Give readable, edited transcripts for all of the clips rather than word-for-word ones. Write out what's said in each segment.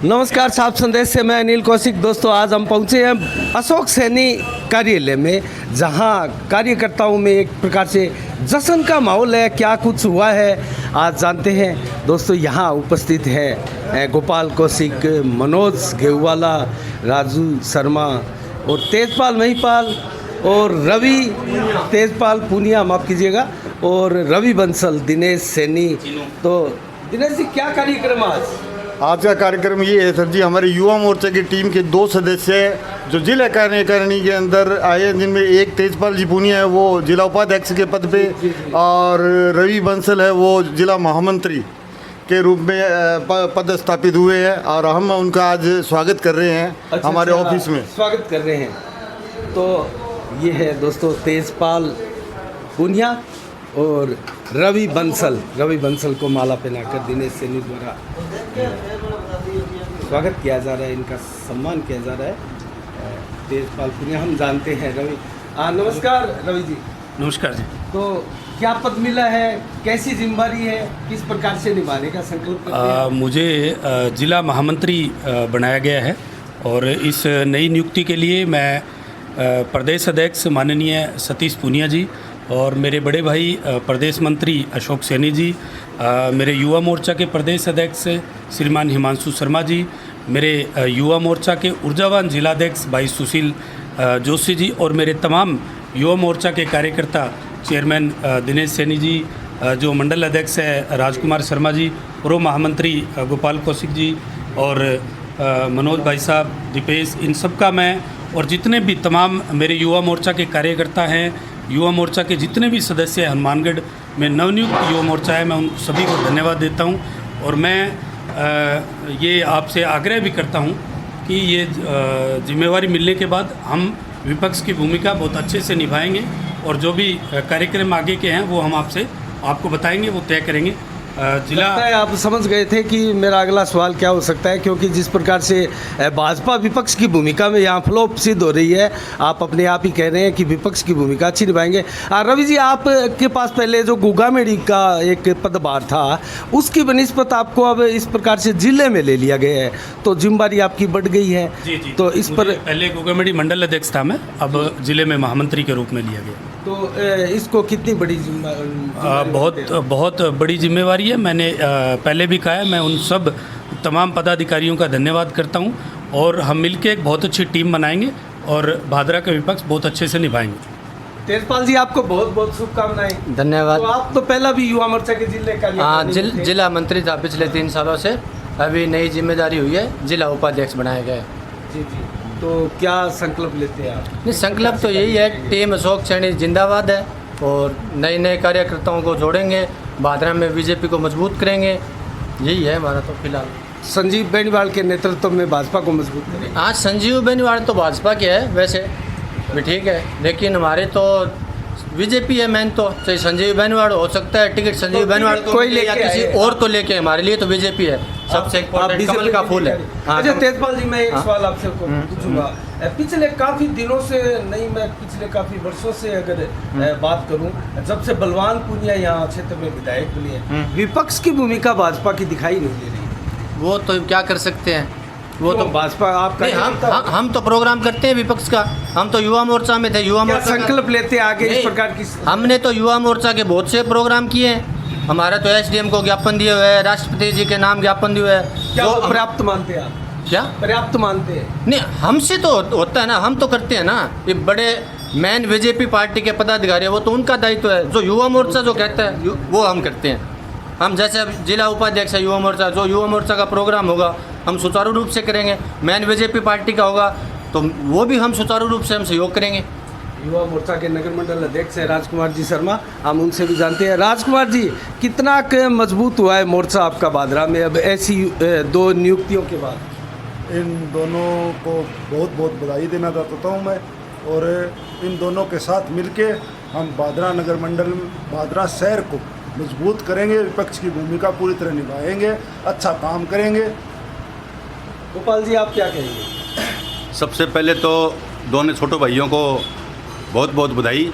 नमस्कार, साफ संदेश से मैं अनिल कौशिक। दोस्तों, आज हम पहुंचे हैं अशोक सैनी कार्यालय में, जहां कार्यकर्ताओं में एक प्रकार से जश्न का माहौल है। क्या कुछ हुआ है आज जानते हैं। दोस्तों, यहां उपस्थित हैं गोपाल कौशिक, मनोज गेहूवाला, राजू शर्मा और तेजपाल महिपाल और रवि तेजपाल पूनिया, माफ़ कीजिएगा, और रवि बंसल, दिनेश सैनी। तो दिनेश जी, क्या कार्यक्रम आज का कार्यक्रम ये है सर जी, हमारे युवा मोर्चा की टीम के 2 सदस्य जो जिला कार्यकारिणी के अंदर आए हैं, जिनमें एक तेजपाल जी पूनिया है, वो जिला उपाध्यक्ष के पद पे, और रवि बंसल है, वो जिला महामंत्री के रूप में पद स्थापित हुए हैं। और हम उनका आज स्वागत कर रहे हैं हमारे ऑफिस में स्वागत कर रहे हैं। तो ये है दोस्तों तेजपाल पूनिया और रवि बंसल को माला पहनाकर दिनेश सैनी द्वारा स्वागत किया जा रहा है, इनका सम्मान किया जा रहा है। तेजपाल पूनिया हम जानते हैं। रवि नमस्कार। रवि जी नमस्कार जी। तो क्या पद मिला है, कैसी जिम्मेदारी है, किस प्रकार से निभाने का संकल्प करते हैं? मुझे जिला महामंत्री बनाया गया है और इस नई नियुक्ति के लिए मैं प्रदेश अध्यक्ष माननीय सतीश पूनिया जी और मेरे बड़े भाई प्रदेश मंत्री अशोक सैनी जी, मेरे युवा मोर्चा के प्रदेश अध्यक्ष श्रीमान हिमांशु शर्मा जी, मेरे युवा मोर्चा के ऊर्जावान जिलाध्यक्ष भाई सुशील जोशी जी और मेरे तमाम युवा मोर्चा के कार्यकर्ता चेयरमैन दिनेश सैनी जी, जो मंडल अध्यक्ष है राजकुमार शर्मा जी, पूर्व महामंत्री गोपाल कौशिक जी और मनोज भाई साहब, दीपेश, इन सब का मैं और जितने भी तमाम मेरे युवा मोर्चा के कार्यकर्ता हैं, युवा मोर्चा के जितने भी सदस्य हैं, हनुमानगढ़ में नवनियुक्त युवा मोर्चा है, मैं उन सभी को धन्यवाद देता हूं। और मैं ये आपसे आग्रह भी करता हूं कि ये जिम्मेवारी मिलने के बाद हम विपक्ष की भूमिका बहुत अच्छे से निभाएंगे और जो भी कार्यक्रम आगे के हैं वो हम आपको बताएंगे, वो तय करेंगे। जिला आप समझ गए थे कि मेरा अगला सवाल क्या हो सकता है, क्योंकि जिस प्रकार से भाजपा विपक्ष की भूमिका में यहाँ फ्लॉप सिद्ध हो रही है, आप अपने आप ही कह रहे हैं कि विपक्ष की भूमिका अच्छी निभाएंगे। रवि जी, आपके पास पहले जो गुगामेड़ी का एक पदभार था, उसकी बनिस्बत आपको अब इस प्रकार से जिले में ले लिया गया है, तो जिम्मेदारी आपकी बढ़ गई है। जी। तो इस पर पहले गुगामेड़ी मंडल अध्यक्ष था मैं, अब जिले में महामंत्री के रूप में लिया गया। तो इसको कितनी बड़ी जिम्मेदारी? बहुत बड़ी जिम्मेवारी है। मैंने पहले भी कहा है, मैं उन सब तमाम पदाधिकारियों का धन्यवाद करता हूं और हम मिलकर एक बहुत अच्छी टीम बनाएंगे और भादरा का विपक्ष बहुत अच्छे से निभाएंगे। तेजपाल जी, आपको बहुत बहुत शुभकामनाएं। धन्यवाद। तो आप तो पहला भी युवा मोर्चा के जिले का जिला मंत्री था पिछले 3 सालों से, अभी नई जिम्मेदारी हुई है, जिला उपाध्यक्ष बनाया गया है। जी। तो क्या संकल्प लेते हैं आप? नहीं, संकल्प तो यही है, टीम अशोक सैनी जिंदाबाद है और नए कार्यकर्ताओं को जोड़ेंगे, भादरा में बीजेपी को मजबूत करेंगे, यही है हमारा तो फिलहाल। संजीव बेनीवाल के नेतृत्व में भाजपा को मजबूत करेंगे। हाँ, संजीव बेनीवाल तो भाजपा के है वैसे भी, ठीक है, लेकिन हमारे तो बीजेपी है मेन, तो चाहे संजीव बेनीवाल हो सकता है टिकट संजीव बेनीवाल को कोई या किसी और को लेके, हमारे लिए तो बीजेपी है सबसे इम्पोर्टेंट, कमल का फूल है। अच्छा तेजपाल जी, मैं एक सवाल आपसे पूछूंगा। पिछले काफ़ी दिनों से नहीं, मैं पिछले काफ़ी वर्षों से अगर बात करूं, जब से बलवान पूनिया यहाँ क्षेत्र में विधायक बने हैं, विपक्ष की भूमिका भाजपा की दिखाई नहीं दे रही। वो तो क्या कर सकते हैं, वो तो भाजपा आपका हम तो प्रोग्राम करते हैं विपक्ष का, हम तो युवा मोर्चा में थे, युवा मोर्चा संकल्प लेते हैं आगे इस प्रकार की। हमने तो युवा मोर्चा के बहुत से प्रोग्राम किए हैं, हमारा तो एसडीएम को ज्ञापन दिए हुए है, राष्ट्रपति जी के नाम ज्ञापन दिए हुए है। क्या पर्याप्त मानते हैं आप? क्या पर्याप्त मानते हैं? नहीं, हमसे तो होता है ना, हम तो करते हैं ना, ये बड़े मेन बीजेपी पार्टी के पदाधिकारी है, वो तो उनका दायित्व है। जो युवा मोर्चा जो कहता है वो हम करते हैं। हम जैसे जिला उपाध्यक्ष है युवा मोर्चा, जो युवा मोर्चा का प्रोग्राम होगा हम सुचारू रूप से करेंगे, मेन बीजेपी पार्टी का होगा तो वो भी हम सुचारू रूप से हम सहयोग करेंगे। युवा मोर्चा के नगर मंडल अध्यक्ष है राजकुमार जी शर्मा, हम उनसे भी जानते हैं। राजकुमार जी, कितना मजबूत हुआ है मोर्चा आपका भादरा में अब ऐसी 2 नियुक्तियों के बाद? इन दोनों को बहुत बहुत बधाई देना चाहता हूँ मैं, और इन दोनों के साथ मिलके हम भादरा नगर मंडल, भादरा शहर को मजबूत करेंगे, विपक्ष की भूमिका पूरी तरह निभाएंगे, अच्छा काम करेंगे। गोपाल जी, आप क्या कहेंगे? सबसे पहले तो दोनों छोटे भाइयों को बहुत बहुत बधाई,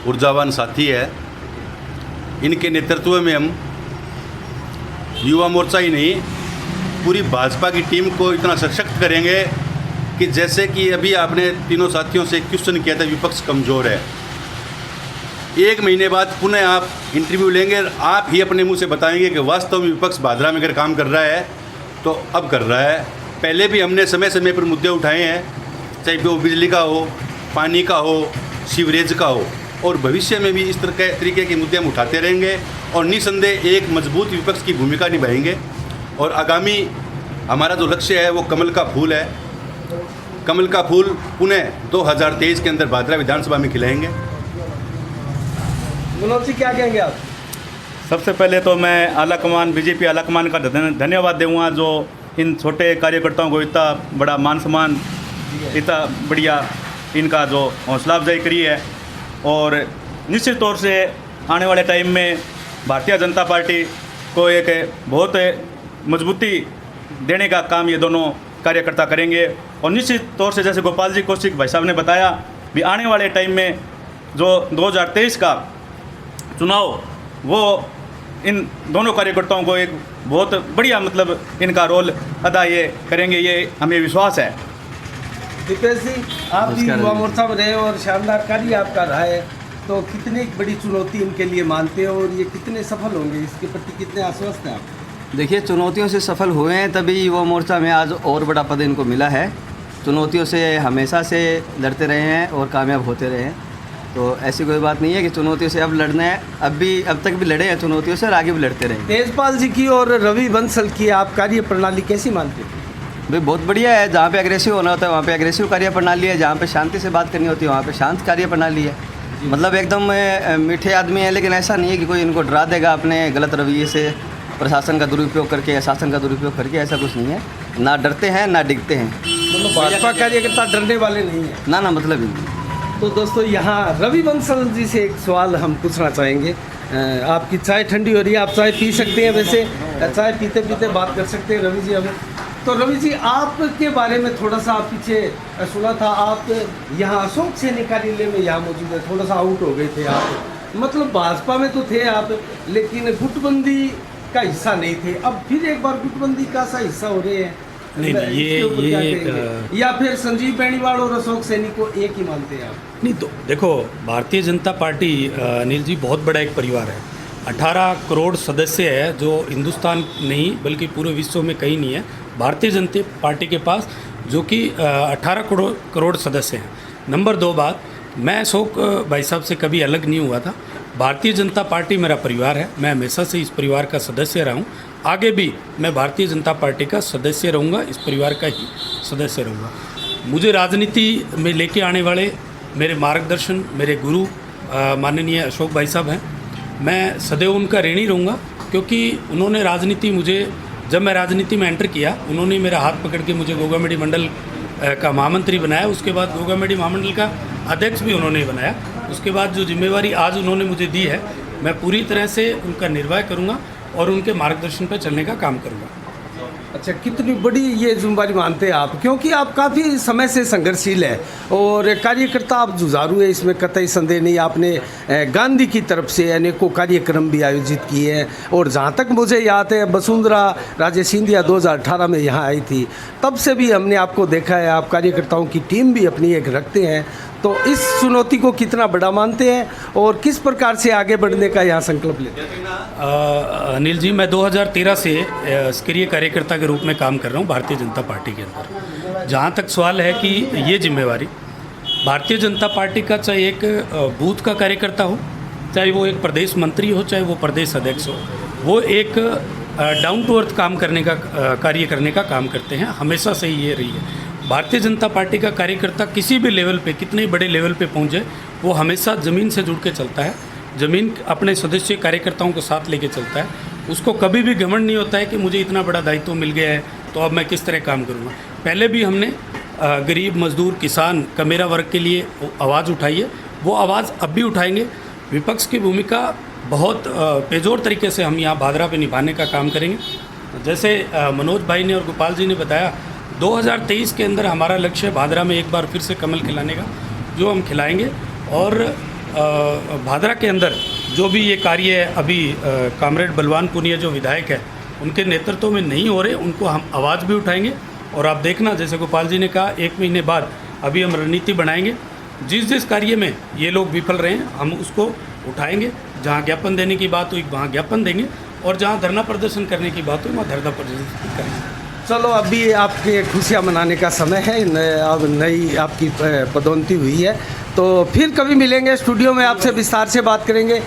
ऊर्जावान साथी है। इनके नेतृत्व में हम युवा मोर्चा ही नहीं पूरी भाजपा की टीम को इतना सशक्त करेंगे कि जैसे कि अभी आपने तीनों साथियों से क्वेश्चन किया था विपक्ष कमज़ोर है, 1 महीने बाद पुनः आप इंटरव्यू लेंगे, आप ही अपने मुंह से बताएंगे कि वास्तव में विपक्ष भादरा में अगर काम कर रहा है तो अब कर रहा है। पहले भी हमने समय समय पर मुद्दे उठाए हैं, चाहे वो बिजली का हो, पानी का हो, सीवरेज का हो, और भविष्य में भी इस तरीके के मुद्दे हम उठाते रहेंगे और निसंदेह एक मजबूत विपक्ष की भूमिका निभाएंगे। और आगामी हमारा जो लक्ष्य है वो कमल का फूल है। कमल का फूल पुनः 2023 के अंदर भादरा विधानसभा में खिलाएंगे। मनोज जी क्या कहेंगे आप? सबसे पहले तो मैं आलाकमान बीजेपी आलाकमान का धन्यवाद दूँगा जो इन छोटे कार्यकर्ताओं को इतना बड़ा मान सम्मान, इतना बढ़िया इनका जो हौसला अफजाई करी है। और निश्चित तौर से आने वाले टाइम में भारतीय जनता पार्टी को एक बहुत मजबूती देने का काम ये दोनों कार्यकर्ता करेंगे। और निश्चित तौर से जैसे गोपाल जी कौशिक भाई साहब ने बताया भी आने वाले टाइम में जो 2023 का चुनाव वो इन दोनों कार्यकर्ताओं को एक बहुत बढ़िया मतलब इनका रोल अदा ये करेंगे, ये हमें विश्वास है। दीपेश जी, आप भी युवा मोर्चा में रहे और शानदार कार्य आपका रहा है, तो कितनी बड़ी चुनौती इनके लिए मानते हो और ये कितने सफल होंगे, इसके प्रति कितने आश्वस्त हैं आप? देखिए, चुनौतियों से सफल हुए हैं तभी युवा मोर्चा में आज और बड़ा पद इनको मिला है। चुनौतियों से हमेशा से लड़ते रहे हैं और कामयाब होते रहे हैं, तो ऐसी कोई बात नहीं है कि चुनौतियों से अब लड़ना है। अब तक भी लड़े हैं चुनौतियों से और आगे भी लड़ते रहें। तेजपाल जी की और रवि बंसल की आप कार्य प्रणाली कैसी मानते हो? भाई बहुत बढ़िया है। जहाँ पे एग्रेसिव होना होता है वहाँ पे एग्रेसिव कार्य प्रणाली है, जहाँ पे शांति से बात करनी होती है वहाँ पे शांत कार्य प्रणाली है। मतलब एकदम मीठे आदमी है, लेकिन ऐसा नहीं है कि कोई इनको डरा देगा अपने गलत रवैये से, प्रशासन का दुरुपयोग करके या शासन का दुरुपयोग करके, ऐसा कुछ नहीं है। ना डरते हैं ना डिगते हैं। मतलब भाजपा कार्यकर्ता डरने वाले नहीं हैं। ना मतलब ही नहीं। तो दोस्तों, यहाँ रवि बंसल जी से एक सवाल हम पूछना चाहेंगे। आपकी चाय ठंडी हो रही है, आप चाय पी सकते हैं, वैसे चाय पीते पीते बात कर सकते हैं रवि जी हमें। तो रवि जी, आपके बारे में थोड़ा सा पीछे सुना था, आप यहाँ अशोक सैनी कार्यालय में यहाँ मौजूद है, थोड़ा सा आउट हो गए थे आप। मतलब भाजपा में तो थे आप, लेकिन गुटबंदी का हिस्सा नहीं थे, अब फिर एक बार गुटबंदी का सा हिस्सा हो रहे हैं। नहीं, ये या फिर संजीव बेनीवाल और अशोक सैनी को एक ही मानते हैं आप? नहीं, तो देखो, भारतीय जनता पार्टी अनिल जी बहुत बड़ा एक परिवार है। 18 करोड़ सदस्य है, जो हिंदुस्तान नहीं बल्कि पूरे विश्व में कहीं नहीं है भारतीय जनता पार्टी के पास, जो कि 18 करोड़ सदस्य हैं। नंबर 2 बात, मैं अशोक भाई साहब से कभी अलग नहीं हुआ था। भारतीय जनता पार्टी मेरा परिवार है, मैं हमेशा से इस परिवार का सदस्य रहा हूँ, आगे भी मैं भारतीय जनता पार्टी का सदस्य रहूँगा, इस परिवार का ही सदस्य रहूँगा। मुझे राजनीति में लेके आने वाले मेरे मार्गदर्शन, मेरे गुरु माननीय अशोक भाई साहब हैं। मैं सदैव उनका ऋणी रहूँगा, क्योंकि उन्होंने राजनीति मुझे, जब मैं राजनीति में एंटर किया, उन्होंने मेरा हाथ पकड़ के मुझे गोगामेडी मंडल का महामंत्री बनाया। उसके बाद गोगामेडी महामंडल का अध्यक्ष भी उन्होंने बनाया। उसके बाद जो जिम्मेवारी आज उन्होंने मुझे दी है, मैं पूरी तरह से उनका निर्वाह करूँगा और उनके मार्गदर्शन पर चलने का काम करूँगा। अच्छा, कितनी बड़ी ये जिम्मेदारी मानते हैं आप, क्योंकि आप काफ़ी समय से संघर्षशील है और कार्यकर्ता आप जुझारू है, इसमें कतई संदेह नहीं। आपने गांधी की तरफ से अनेकों कार्यक्रम भी आयोजित किए हैं, और जहाँ तक मुझे याद है, वसुंधरा राजे सिंधिया 2018 में यहाँ आई थी, तब से भी हमने आपको देखा है, आप कार्यकर्ताओं की टीम भी अपनी एक रखते हैं। तो इस चुनौती को कितना बड़ा मानते हैं और किस प्रकार से आगे बढ़ने का यहाँ संकल्प लेते हैं? अनिल जी, मैं 2013 से सक्रिय कार्यकर्ता के रूप में काम कर रहा हूँ भारतीय जनता पार्टी के अंदर। जहाँ तक सवाल है कि ये जिम्मेवारी भारतीय जनता पार्टी का, चाहे एक बूथ का कार्यकर्ता हो, चाहे वो एक प्रदेश मंत्री हो, चाहे वो प्रदेश अध्यक्ष हो, वो एक डाउन टू अर्थ काम करने का कार्य करने का काम करते हैं। हमेशा से ही ये रही है। भारतीय जनता पार्टी का कार्यकर्ता किसी भी लेवल पे, कितने बड़े लेवल पे पहुंचे, वो हमेशा ज़मीन से जुड़ के चलता है, ज़मीन अपने सदस्य कार्यकर्ताओं को साथ लेके चलता है। उसको कभी भी घमंड नहीं होता है कि मुझे इतना बड़ा दायित्व मिल गया है तो अब मैं किस तरह काम करूँगा। पहले भी हमने गरीब, मजदूर, किसान, कमेरा वर्ग के लिए आवाज़ उठाई है, वो आवाज़ अब भी उठाएंगे। विपक्ष की भूमिका बहुत बेजोर तरीके से हम यहाँ भादरा पे निभाने का काम करेंगे। जैसे मनोज भाई ने और गोपाल जी ने बताया, 2023 के अंदर हमारा लक्ष्य भादरा में एक बार फिर से कमल खिलाने का, जो हम खिलाएंगे। और भादरा के अंदर जो भी ये कार्य है, अभी कामरेड बलवान पुनिया जो विधायक है, उनके नेतृत्व में नहीं हो रहे, उनको हम आवाज़ भी उठाएंगे। और आप देखना, जैसे गोपाल जी ने कहा, 1 महीने बाद अभी हम रणनीति बनाएंगे। जिस कार्य में ये लोग विफल रहे हैं हम उसको उठाएंगे। जहाँ ज्ञापन देने की बात हुई वहाँ ज्ञापन देंगे, और जहाँ धरना प्रदर्शन करने की बात हुई वहाँ धरना प्रदर्शन करेंगे। चलो, अभी आपके खुशियाँ मनाने का समय है। अब नई आपकी पदोन्नति हुई है, तो फिर कभी मिलेंगे स्टूडियो में, आपसे विस्तार से बात करेंगे।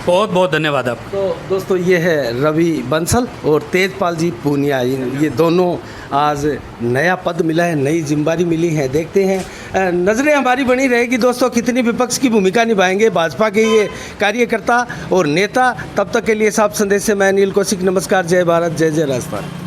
बहुत बहुत धन्यवाद आपको। तो दोस्तों, ये है रवि बंसल और तेजपाल जी पूनिया। ये दोनों आज नया पद मिला है, नई जिम्मेदारी मिली है। देखते हैं, नज़रें हमारी बनी रहेगी दोस्तों, कितनी विपक्ष की भूमिका निभाएंगे भाजपा के ये कार्यकर्ता और नेता। तब तक के लिए साफ संदेश से मैं अनिल कौशिक, नमस्कार, जय भारत, जय जय राजस्थान।